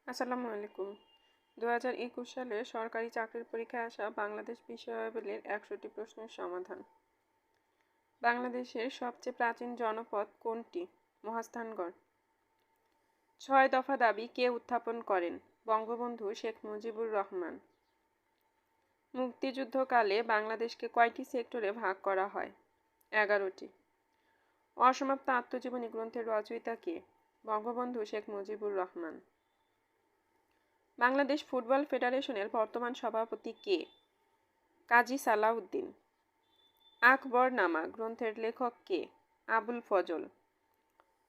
আসসালামু আলাইকুম। 2021 সালে সরকারি চাকরির পরীক্ষায় আসা বাংলাদেশ বিষয়াবলীর 100টি প্রশ্নের সমাধান। বাংলাদেশের সবচেয়ে প্রাচীন জনপদ কোনটি? মহাস্থানগড়। 6 দফা দাবি কে উত্থাপন করেন? বঙ্গবন্ধু শেখ মুজিবুর রহমান। মুক্তিযুদ্ধকালে বাংলাদেশকে কয়টি সেক্টরে ভাগ করা হয়? 11টি। অসমাপ্ত আত্মজীবনী গ্রন্থের রচয়িতা কে? বঙ্গবন্ধু শেখ মুজিবুর রহমান। বাংলাদেশ ফুটবল ফেডারেশনের বর্তমান সভাপতি কে? কাজী সালাউদ্দিন। আকবরনামা গ্রন্থের লেখক কে? আবুল ফজল।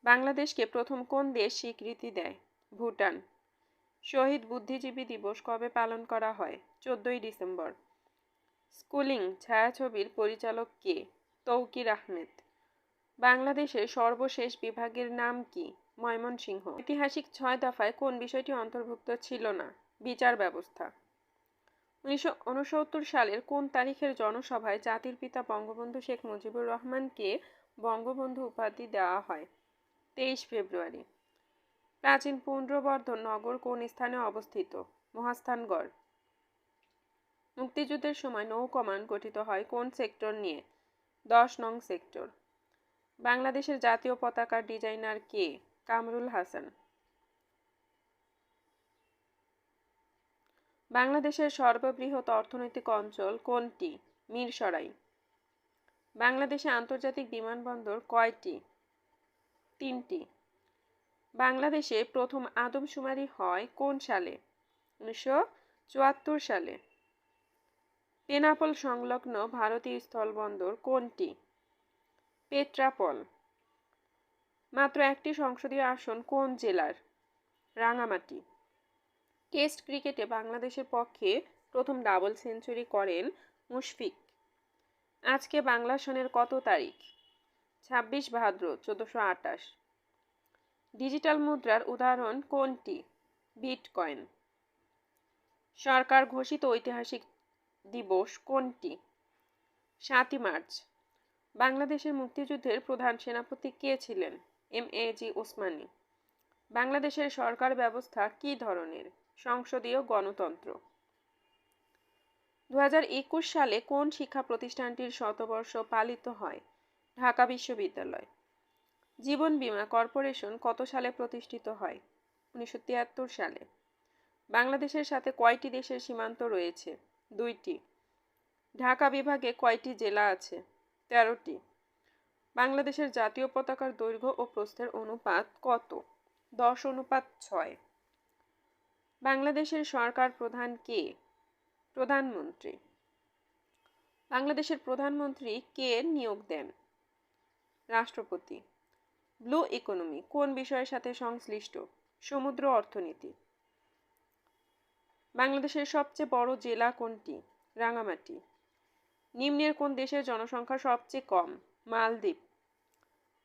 বাংলাদেশকে প্রথম কোন দেশ স্বীকৃতি দেয়? ভুটান। শহীদ বুদ্ধিজীবী দিবস কবে পালন করা হয়? 14ই ডিসেম্বর। স্কুলিং ছায়াছবির পরিচালক কে? তৌকির আহমেদ। বাংলাদেশের সর্বশেষ বিভাগের নাম কি? ময়মনসিংহ। ঐতিহাসিক 6 দফায় কোন বিষয়টি অন্তর্ভুক্ত ছিল না? বিচার ব্যবস্থা। 1969 সালের কোন তারিখের জনসভায় জাতির পিতা বঙ্গবন্ধু শেখ মুজিবুর রহমানকে বঙ্গবন্ধু উপাধি দেওয়া হয়? 23 ফেব্রুয়ারি। প্রাচীন পুন্ড্রবর্ধন নগর কোন স্থানে অবস্থিত? মহাস্থানগড়। মুক্তিযুদ্ধের সময় নৌ কমান্ড গঠিত হয় কোন সেক্টর নিয়ে? 10 নং সেক্টর। বাংলাদেশের জাতীয় পতাকার ডিজাইনার কে? কামরুল হাসান। বাংলাদেশের সর্ববৃহৎ অর্থনৈতিক অঞ্চল কোনটি? মিরসরাই। বাংলাদেশে আন্তর্জাতিক বিমানবন্দর কয়টি? 3টি। বাংলাদেশে প্রথম আদমশুমারি হয় কোন সালে? 1974 সালে। পেনাপল সংলগ্ন ভারতীয় স্থলবন্দর কোনটি? পেট্রাপল। মাত্র একটি সংসদীয় আসন কোন জেলার? রাঙামাটি। টেস্ট ক্রিকেটে বাংলাদেশের পক্ষে প্রথম ডাবল সেঞ্চুরি করেন মুশফিক। আজকে বাংলা সনের কত তারিখ? 26 ভাদ্র 1428। ডিজিটাল মুদ্রার উদাহরণ কোনটি? বিটকয়েন। সরকার ঘোষিত ঐতিহাসিক দিবস কোনটি? 7ই মার্চ। বাংলাদেশের মুক্তিযুদ্ধের প্রধান সেনাপতি কে ছিলেন? এম.এ.জি. ওসমানী। বাংলাদেশের সরকার ব্যবস্থা কী ধরনের? সংসদীয় গণতন্ত্র। 2021 সালে কোন শিক্ষা প্রতিষ্ঠানটির শতবর্ষ পালিত হয়? ঢাকা বিশ্ববিদ্যালয়। জীবন বীমা কর্পোরেশন কত সালে প্রতিষ্ঠিত হয়? 1973 সালে। বাংলাদেশের সাথে কয়টি দেশের সীমান্ত রয়েছে? 2টি। ঢাকা বিভাগে কয়টি জেলা আছে? 13টি। বাংলাদেশের জাতীয় পতাকার দৈর্ঘ্য ও প্রস্থের অনুপাত কত? 10:6। বাংলাদেশের সরকার প্রধান কে? প্রধানমন্ত্রী। বাংলাদেশের প্রধানমন্ত্রী কে নিয়োগ দেন? রাষ্ট্রপতি। ব্লু ইকোনমি কোন বিষয়ের সাথে সংশ্লিষ্ট? সমুদ্র অর্থনীতি। বাংলাদেশের সবচেয়ে বড় জেলা কোনটি? রাঙামাটি। নিম্নের কোন দেশের জনসংখ্যা সবচেয়ে কম? মালদ্বীপ।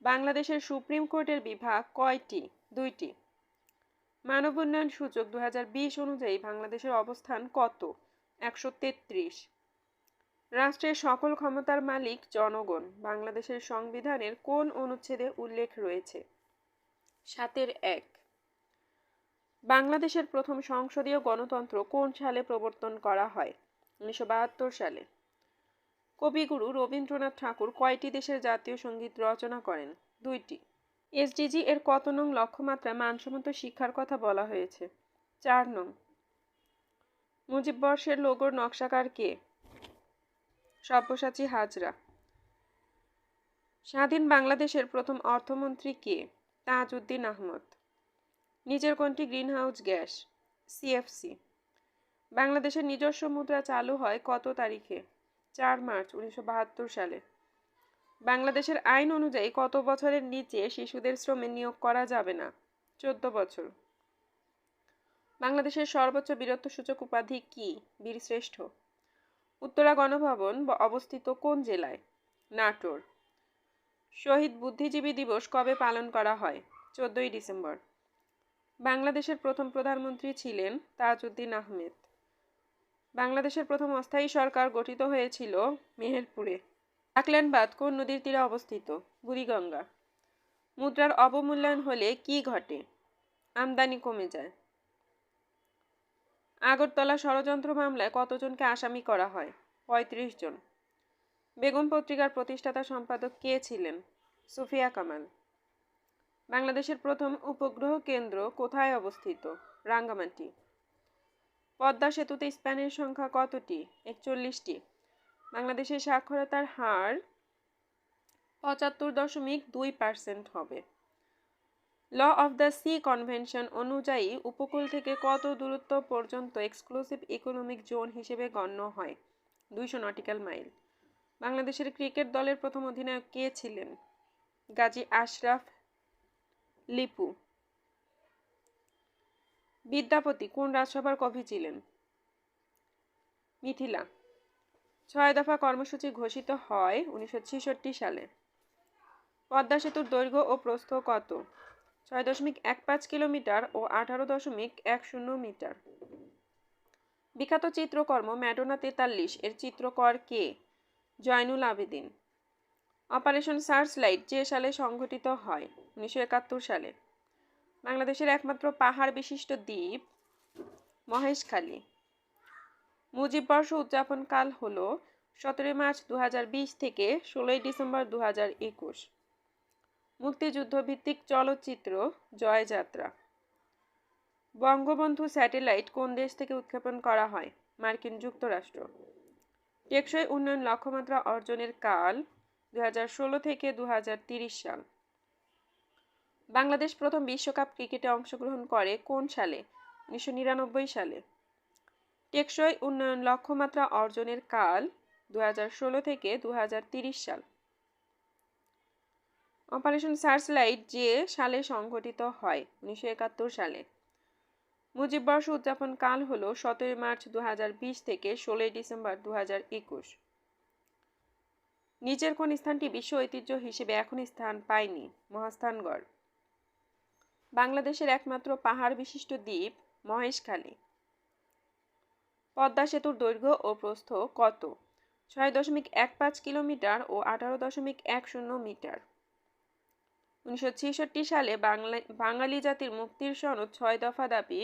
বাংলাদেশের সুপ্রিম কোর্টের বিভাগ কয়টি? 2টি। মানব উন্নয়ন সূচক 2020 অনুযায়ী বাংলাদেশের অবস্থান কত? 133। রাষ্ট্রের সকল ক্ষমতার মালিক জনগণ বাংলাদেশের সংবিধানের কোন অনুচ্ছেদে উল্লেখ রয়েছে? 7-1। বাংলাদেশের প্রথম সংসদীয় গণতন্ত্র কোন সালে প্রবর্তন করা হয়? 1972 সালে। কবিগুরু রবীন্দ্রনাথ ঠাকুর কয়টি দেশের জাতীয় সঙ্গীত রচনা করেন? 2টি। এসডিজি এর কত নং লক্ষ্যমাত্রা মানসম্মত শিক্ষার কথা বলা হয়েছে? 4 নং। মুজিববর্ষের লোগোর নকশাকার কে? সব্যসাচী হাজরা। স্বাধীন বাংলাদেশের প্রথম অর্থমন্ত্রী কে? তাজউদ্দিন আহমদ। নিচের কোনটি গ্রিনহাউস গ্যাস? সিএফসি। বাংলাদেশের নিজস্ব মুদ্রা চালু হয় কত তারিখে? 4 মার্চ 1972 সালে। বাংলাদেশের আইন অনুযায়ী কত বছরের নিচে শিশুদের শ্রমে নিয়োগ করা যাবে না? 14 বছর। বাংলাদেশের সর্বোচ্চ বীরত্বসূচক উপাধি কি? বীরশ্রেষ্ঠ। উত্তরা গণভবন অবস্থিত কোন জেলায়? নাটোর। শহীদ বুদ্ধিজীবী দিবস কবে পালন করা হয়? 14ই ডিসেম্বর। বাংলাদেশের প্রথম প্রধানমন্ত্রী ছিলেন তাজউদ্দিন আহমেদ। বাংলাদেশের প্রথম অস্থায়ী সরকার গঠিত হয়েছিল মেহেরপুরে। ডাকল্যান্ড বাঁধ কোন নদীর তীরে অবস্থিত? বুড়িগঙ্গা। মুদ্রার অবমূল্যায়ন হলে কি ঘটে? আমদানি কমে যায়। আগরতলা ষড়যন্ত্র মামলায় কতজনকে আসামি করা হয়? ৩৫ জন। বেগম পত্রিকার প্রতিষ্ঠাতা সম্পাদক কে ছিলেন? সুফিয়া কামাল। বাংলাদেশের প্রথম উপগ্রহ কেন্দ্র কোথায় অবস্থিত? রাঙ্গামাটি। পদ্মা সেতুতে স্প্যানের সংখ্যা কতটি? ৪১টি। বাংলাদেশের সাক্ষরতার হার ৭৫.২% হবে। Law of the sea convention অনুযায়ী উপকূল থেকে কত দূরত্ব পর্যন্ত এক্সক্লুসিভ ইকোনমিক জোন হিসেবে গণ্য হয়? ২০০ নটিক্যাল মাইল। বাংলাদেশের ক্রিকেট দলের প্রথম অধিনায়ক কে ছিলেন? গাজী আশরাফ লিপু। বিদ্যাপতি কোন রাজসভার কবি ছিলেন? মিথিলা। ৬ দফা কর্মসূচি ঘোষিত হয় ১৯৬৬ সালে। পদ্মা সেতুর দৈর্ঘ্য ও প্রস্থ কত? ৬.১৫ কিলোমিটার ও ১৮.১০ মিটার। বিখ্যাত চিত্রকর্ম ম্যাডোনা ৪৩ এর চিত্রকর কে? জয়নুল আবেদিন। অপারেশন সার্চলাইট যে সালে সংঘটিত হয়? ১৯৭১ সালে। বাংলাদেশের একমাত্র পাহাড় বিশিষ্ট দ্বীপ? মহেশখালী। মুজিব বর্ষ উদযাপন কাল হল ১৭ মার্চ ২০২০ থেকে ১৬ ডিসেম্বর ২০২১। মুক্তিযুদ্ধ ভিত্তিক চলচ্চিত্র জয়যাত্রা। বঙ্গবন্ধু স্যাটেলাইট কোন দেশ থেকে উৎক্ষেপণ করা হয়? মার্কিন যুক্তরাষ্ট্র। টেকসই উন্নয়ন লক্ষ্যমাত্রা অর্জনের কাল ২০১৬ থেকে ২০৩০ সাল। বাংলাদেশ প্রথম বিশ্বকাপ ক্রিকেটে অংশগ্রহণ করে কোন সালে? ১৯৯৯ সালে। টেকসই উন্নয়ন লক্ষ্যমাত্রা অর্জনের কাল ২০১৬ থেকে ২০৩০ সাল। অপারেশন সার্চলাইট যে সালে সংঘটিত হয়? ১৯৭১ সালে। মুজিব বর্ষ উদযাপন কাল হল ১৭ মার্চ ২০২০ থেকে ১৬ ডিসেম্বর ২০২১। নিচের কোন স্থানটি বিশ্ব ঐতিহ্য হিসেবে এখন স্থান পায়নি? মহাস্থানগড়। বাংলাদেশের একমাত্র পাহাড় বিশিষ্ট দ্বীপ? মহেশখালী। পদ্মা সেতুর দৈর্ঘ্য ও প্রস্থ কত? ৬.১৫ কিলোমিটার ও ১৮.১০ মিটার। ১৯৬৬ সালে বাঙালি জাতির মুক্তির সনদ ৬ দফা দাবি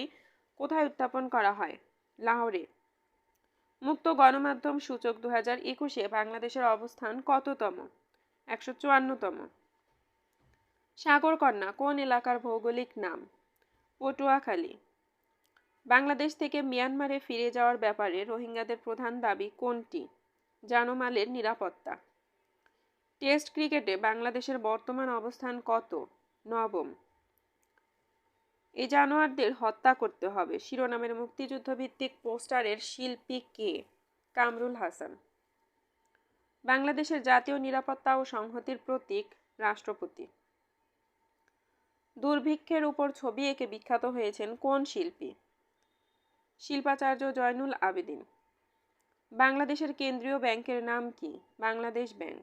কোথায় উত্থাপন করা হয়? লাহোরে। মুক্ত গণমাধ্যম সূচক ২০২১-এ বাংলাদেশের অবস্থান কততম? ১৫৪তম। সাগরকন্যা কোন এলাকার ভৌগোলিক নাম? পটুয়াখালী। বাংলাদেশ থেকে মিয়ানমারে ফিরে যাওয়ার ব্যাপারে রোহিঙ্গাদের প্রধান দাবি কোনটি? জানমালের নিরাপত্তা। টেস্ট ক্রিকেটে বাংলাদেশের বর্তমান অবস্থান কত? নবম। এই জানোয়ারদের হত্যা করতে হবে শিরোনামের মুক্তিযুদ্ধভিত্তিক পোস্টারের শিল্পী কে? কামরুল হাসান। বাংলাদেশের জাতীয় নিরাপত্তা ও সংহতির প্রতীক? রাষ্ট্রপতি। দুর্ভিক্ষের উপর ছবি এঁকে বিখ্যাত হয়েছেন কোন শিল্পী? শিল্পাচার্য জয়নুল আবেদিন। বাংলাদেশের কেন্দ্রীয় ব্যাংকের নাম কি? বাংলাদেশ ব্যাংক।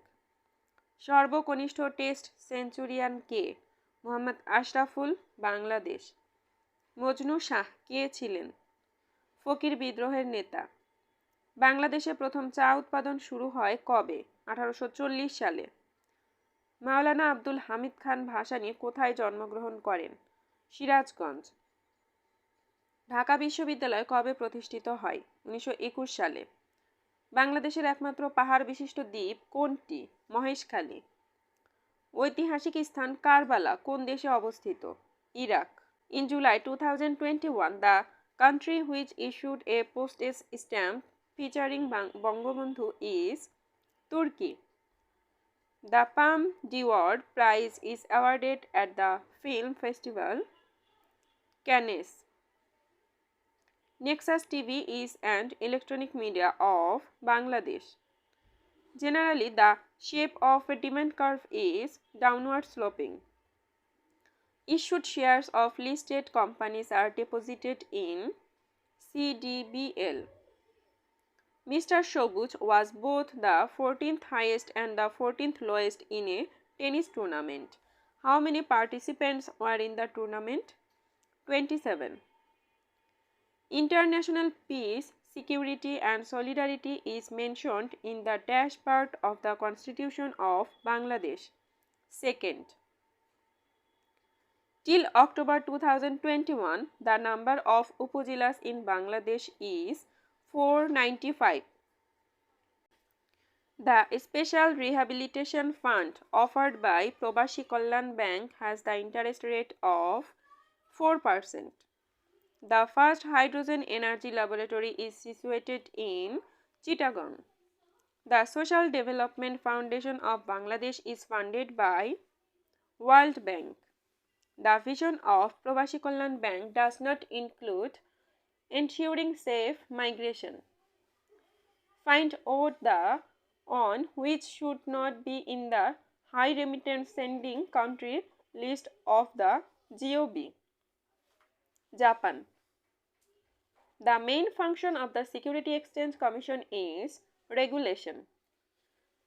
সর্বকনিষ্ঠ টেস্ট সেঞ্চুরিয়ান কে? মোহাম্মদ আশরাফুল, বাংলাদেশ। মজনু শাহ কে ছিলেন? ফকির বিদ্রোহের নেতা। বাংলাদেশে প্রথম চা উৎপাদন শুরু হয় কবে? ১৮৪০ সালে। মাওলানা আব্দুল হামিদ খান ভাসানী কোথায় জন্মগ্রহণ করেন? সিরাজগঞ্জ। ঢাকা বিশ্ববিদ্যালয় কবে প্রতিষ্ঠিত হয়? ১৯২১ সালে। বাংলাদেশের একমাত্র পাহাড় বিশিষ্ট দ্বীপ কোনটি? মহেশখালী। ঐতিহাসিক স্থান কারবালা কোন দেশে অবস্থিত? Iraq. In July 2021, the country which issued a postage stamp featuring Bangabandhu is Turkey. The Palme d'Or Prize is awarded at the film festival Cannes. Nexus TV is an electronic media of Bangladesh. Generally, the shape of a demand curve is downward sloping. Issued shares of listed companies are deposited in CDBL. Mr. Shobuj was both the 14th highest and the 14th lowest in a tennis tournament. How many participants were in the tournament? 27. International peace, security and solidarity is mentioned in the dash part of the Constitution of Bangladesh. Second. Till October 2021, the number of upazilas in Bangladesh is 495. The Special Rehabilitation Fund offered by Probasi Kalyan Bank has the interest rate of 4%. The first hydrogen energy laboratory is situated in Chittagong. The Social Development Foundation of Bangladesh is funded by World Bank. The vision of Probasi Kalyan Bank does not include ensuring safe migration. Find out the on which should not be in the high remittance sending country list of the GOB. Japan. The main function of the Security Exchange Commission is regulation.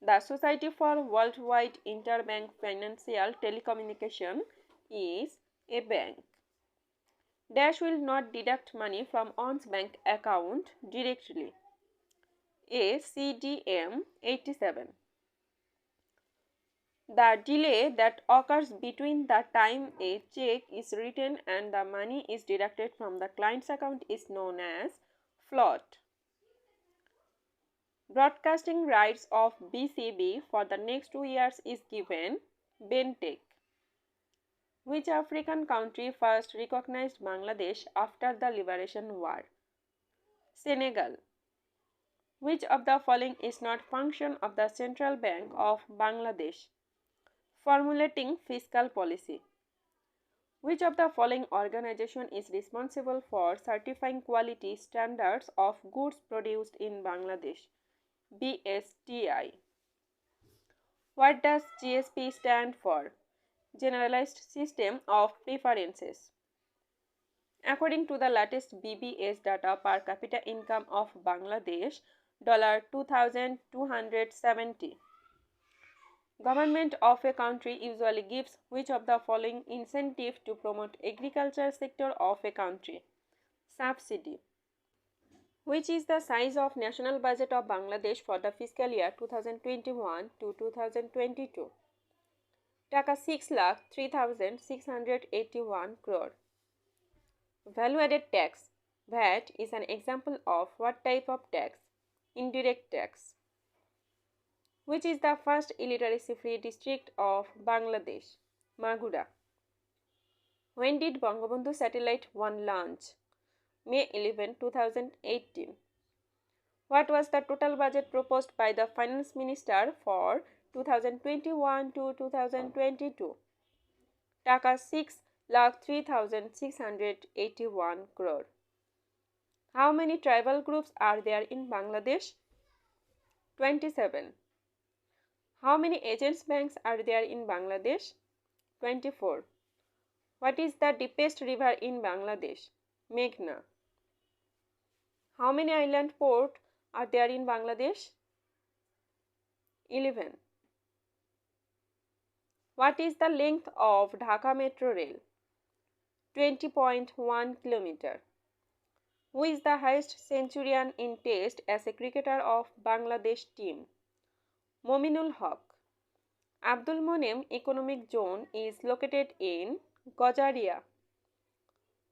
The Society for Worldwide Interbank Financial Telecommunication is a bank. Dash will not deduct money from one's bank account directly. A CDM 87. The delay that occurs between the time a check is written and the money is deducted from the client's account is known as float. Broadcasting rights of BCB for the next 2 years is given Bentech. Which African country first recognized Bangladesh after the Liberation War? Senegal. Which of the following is not function of the Central Bank of Bangladesh? Formulating fiscal policy. Which of the following organization is responsible for certifying quality standards of goods produced in Bangladesh? BSTI. What does GSP stand for? Generalized System of Preferences. According to the latest BBS data, per capita income of Bangladesh $2,270. Government of a country usually gives which of the following incentive to promote agriculture sector of a country? Subsidy. Which is the size of national budget of Bangladesh for the fiscal year 2021 to 2022? Taka 6,03,681 crore. Value added tax. VAT is an example of what type of tax? Indirect tax. Which is the first illiteracy-free district of Bangladesh? Maguda. When did Bangabandhu Satellite 1 launch? May 11, 2018. What was the total budget proposed by the Finance Minister for 2021 to 2022? Taka 6,03,681 crore. How many tribal groups are there in Bangladesh? 27. How many agents banks are there in Bangladesh? 24. What is the deepest river in Bangladesh? Meghna. How many island ports are there in Bangladesh? 11. What is the length of Dhaka Metro Rail? 20.1 km. Who is the highest centurion in Test as a cricketer of Bangladesh team? Mominul Haq. Abdul Monem Economic Zone is located in Gojaria.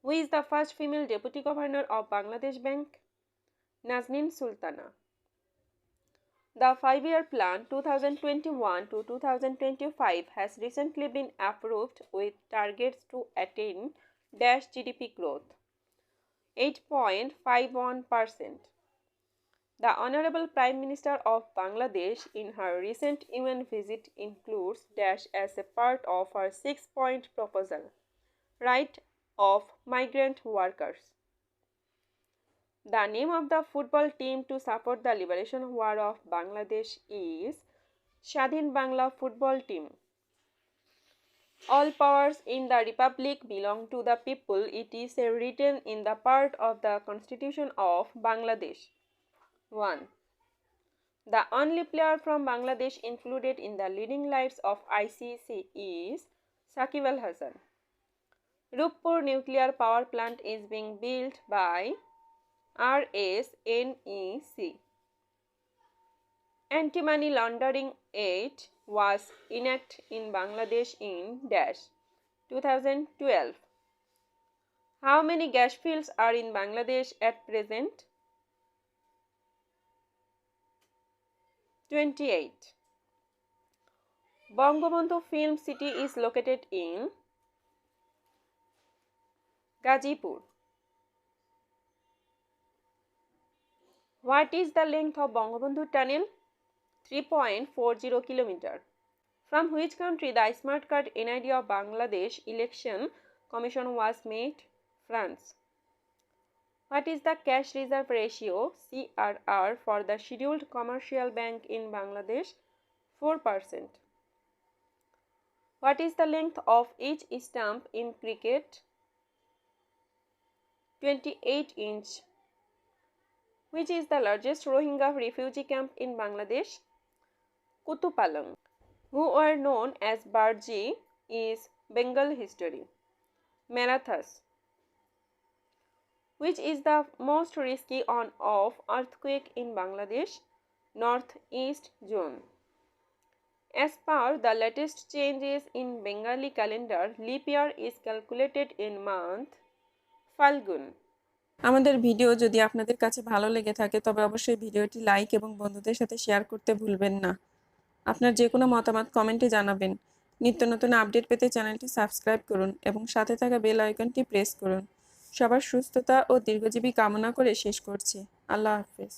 Who is the first female deputy governor of Bangladesh Bank? Nazneen Sultana. The 5-year plan 2021 to 2025 has recently been approved with targets to attain dash GDP growth 8.51%. The Honorable Prime Minister of Bangladesh in her recent UN visit includes dash as a part of her 6-point proposal, right of migrant workers. The name of the football team to support the liberation war of Bangladesh is Shadhin Bangla Football Team. All powers in the Republic belong to the people. It is written in the part of the Constitution of Bangladesh. 1. The only player from Bangladesh included in the leading lights of ICC is Shakib Al Hasan. Ruppur nuclear power plant is being built by RSNEC. Anti-money laundering act was enacted in Bangladesh in dash 2012. How many gas fields are in Bangladesh at present? 28. Bangabandhu Film City is located in Gazipur. What is the length of Bangabandhu Tunnel? 3.40 km. From which country the Smart Card NID of Bangladesh Election Commission was made? France. What is the cash reserve ratio CRR for the scheduled commercial bank in Bangladesh? 4%. What is the length of each stump in cricket? 28 inch. Which is the largest Rohingya refugee camp in Bangladesh? Kutupalang. Who were known as Barji is Bengal history. Marathas. Which is the most risky on-off earthquake in Bangladesh? Northeast zone. As per the latest changes in Bengali calendar, leap year is calculated in month Falgun. আমাদের video যদি আপনাদের কাছে ভালো লেগে থাকে তবে অবশ্যই ভিডিওটি লাইক এবং বন্ধুদের সাথে শেয়ার করতে ভুলবেন না। আপনার যে কোনো মতামত কমেন্টে জানাবেন। নিত্য নতুন আপডেট পেতে চ্যানেলটি সাবস্ক্রাইব করুন এবং সাথে থাকা বেল আইকনটি প্রেস করুন। সবার সুস্থতা ও দীর্ঘজীবী কামনা করে শেষ করছি। আল্লাহ হাফেজ।